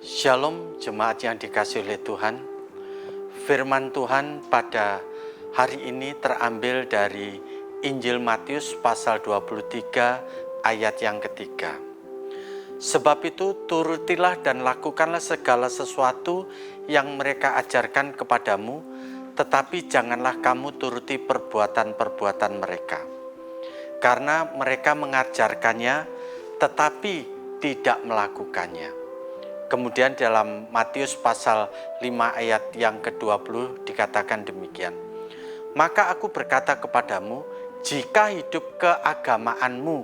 Shalom jemaat yang dikasihi oleh Tuhan. Firman Tuhan pada hari ini terambil dari Injil Matius pasal 23 ayat yang ketiga. Sebab itu turutilah dan lakukanlah segala sesuatu yang mereka ajarkan kepadamu, tetapi janganlah kamu turuti perbuatan-perbuatan mereka. Karena mereka mengajarkannya tetapi tidak melakukannya. Kemudian dalam Matius pasal 5 ayat yang ke-20 dikatakan demikian. Maka aku berkata kepadamu, jika hidup keagamaanmu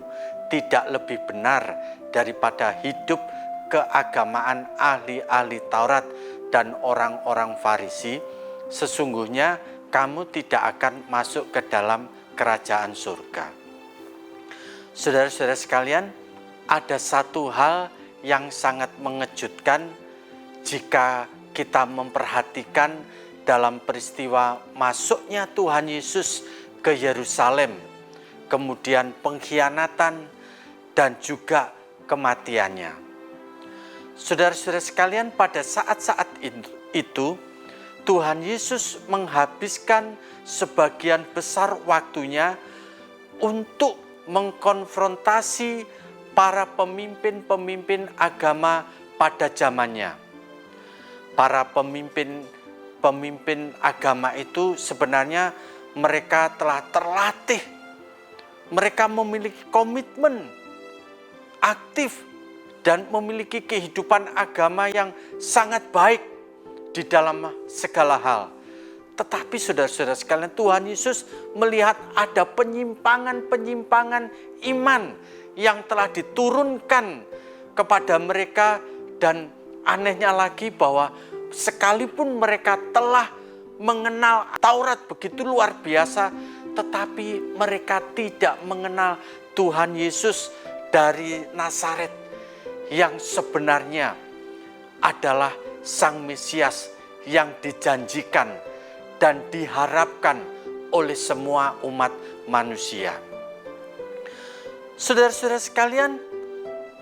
tidak lebih benar daripada hidup keagamaan ahli-ahli Taurat dan orang-orang Farisi, sesungguhnya kamu tidak akan masuk ke dalam kerajaan surga. Saudara-saudara sekalian, ada satu hal yang sangat mengejutkan jika kita memperhatikan dalam peristiwa masuknya Tuhan Yesus ke Yerusalem, kemudian pengkhianatan dan juga kematiannya. Saudara-saudara sekalian, pada saat-saat itu Tuhan Yesus menghabiskan sebagian besar waktunya untuk mengkonfrontasi para pemimpin-pemimpin agama pada zamannya. Para pemimpin agama itu sebenarnya mereka telah terlatih. Mereka memiliki komitmen aktif dan memiliki kehidupan agama yang sangat baik di dalam segala hal. Tetapi saudara-saudara sekalian, Tuhan Yesus melihat ada penyimpangan-penyimpangan iman yang telah diturunkan kepada mereka, dan anehnya lagi bahwa sekalipun mereka telah mengenal Taurat begitu luar biasa, tetapi mereka tidak mengenal Tuhan Yesus dari Nazaret yang sebenarnya adalah Sang Mesias yang dijanjikan dan diharapkan oleh semua umat manusia. Saudara-saudara sekalian,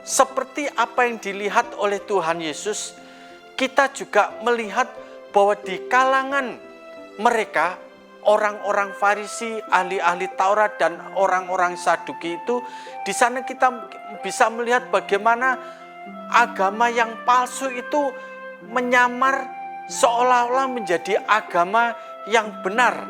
seperti apa yang dilihat oleh Tuhan Yesus, kita juga melihat bahwa di kalangan mereka, orang-orang Farisi, ahli-ahli Taurat dan orang-orang Saduki itu, di sana kita bisa melihat bagaimana agama yang palsu itu menyamar seolah-olah menjadi agama yang benar.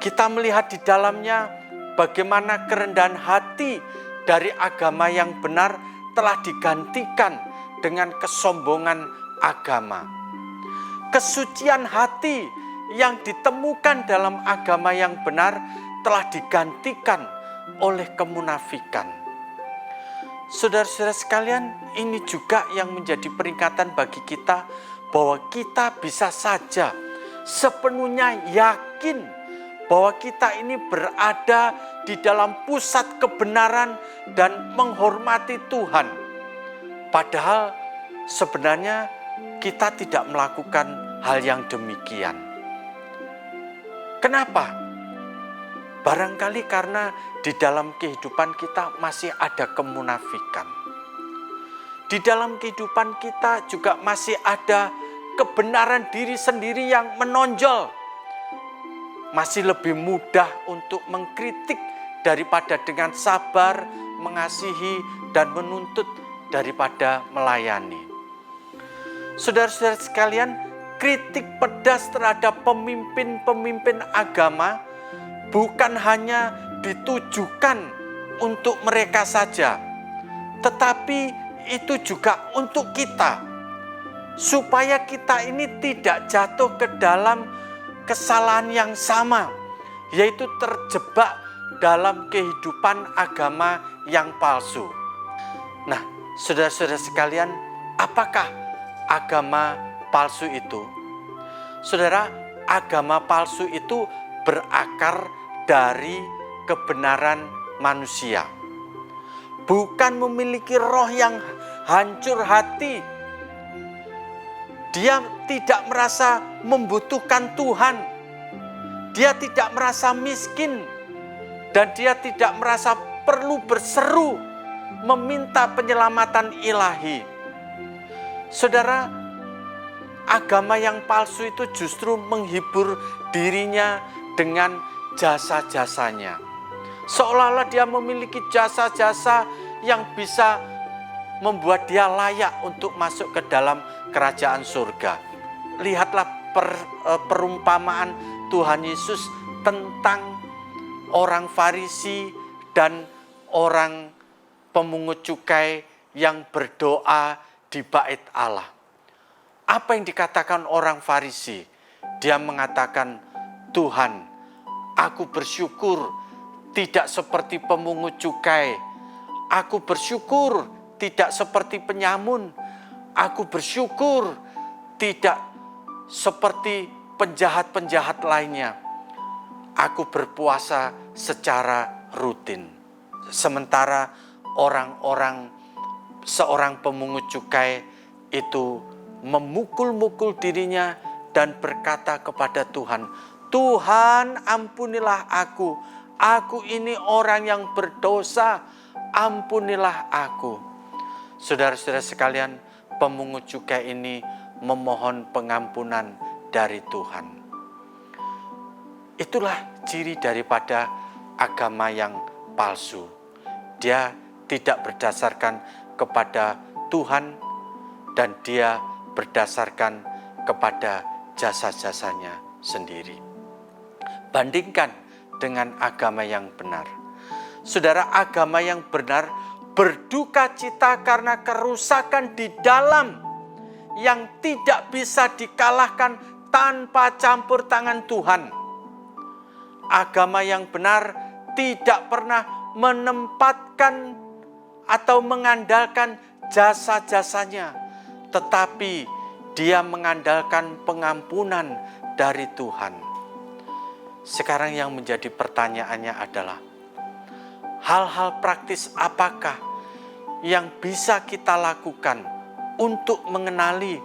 Kita melihat di dalamnya bagaimana kerendahan hati dari agama yang benar telah digantikan dengan kesombongan agama. Kesucian hati yang ditemukan dalam agama yang benar telah digantikan oleh kemunafikan. Saudara-saudara sekalian, ini juga yang menjadi peringatan bagi kita bahwa kita bisa saja sepenuhnya yakin bahwa kita ini berada di dalam pusat kebenaran dan menghormati Tuhan. Padahal sebenarnya kita tidak melakukan hal yang demikian. Kenapa? Barangkali karena di dalam kehidupan kita masih ada kemunafikan. Di dalam kehidupan kita juga masih ada kebenaran diri sendiri yang menonjol. Masih lebih mudah untuk mengkritik daripada dengan sabar, mengasihi, dan menuntut daripada melayani. Saudara-saudara sekalian, kritik pedas terhadap pemimpin-pemimpin agama bukan hanya ditujukan untuk mereka saja, tetapi itu juga untuk kita, supaya kita ini tidak jatuh ke dalam kesalahan yang sama, yaitu terjebak dalam kehidupan agama yang palsu. Nah, saudara-saudara sekalian, apakah agama palsu itu? Saudara, agama palsu itu berakar dari kebenaran manusia. Bukan memiliki roh yang hancur hati. Dia tidak merasa membutuhkan Tuhan. Dia tidak merasa miskin. Dan dia tidak merasa perlu berseru meminta penyelamatan ilahi. Saudara, agama yang palsu itu justru menghibur dirinya dengan jasa-jasanya. Seolah-olah dia memiliki jasa-jasa yang bisa membuat dia layak untuk masuk ke dalam kerajaan surga. Lihatlah perumpamaan Tuhan Yesus tentang orang Farisi dan orang pemungut cukai yang berdoa di bait Allah. Apa yang dikatakan orang Farisi? Dia mengatakan, Tuhan, aku bersyukur tidak seperti pemungut cukai. Aku bersyukur tidak seperti penyamun. Aku bersyukur tidak seperti penjahat-penjahat lainnya. Aku berpuasa secara rutin. Sementara seorang pemungut cukai itu memukul-mukul dirinya dan berkata kepada Tuhan, Tuhan, ampunilah aku. Aku ini orang yang berdosa, ampunilah aku. Saudara-saudara sekalian, pemungut cukai ini memohon pengampunan dari Tuhan. Itulah ciri daripada agama yang palsu. Dia tidak berdasarkan kepada Tuhan dan dia berdasarkan kepada jasa-jasanya sendiri. Bandingkan dengan agama yang benar. Saudara, agama yang benar berduka cita karena kerusakan di dalam yang tidak bisa dikalahkan tanpa campur tangan Tuhan. Agama yang benar tidak pernah menempatkan atau mengandalkan jasa-jasanya, tetapi dia mengandalkan pengampunan dari Tuhan. Sekarang yang menjadi pertanyaannya adalah, hal-hal praktis apakah yang bisa kita lakukan untuk mengenali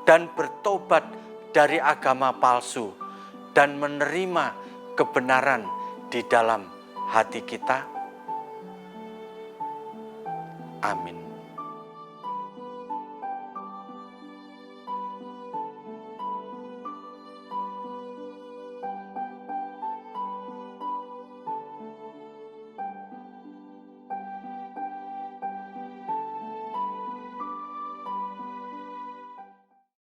dan bertobat dari agama palsu dan menerima kebenaran di dalam hati kita? Amin.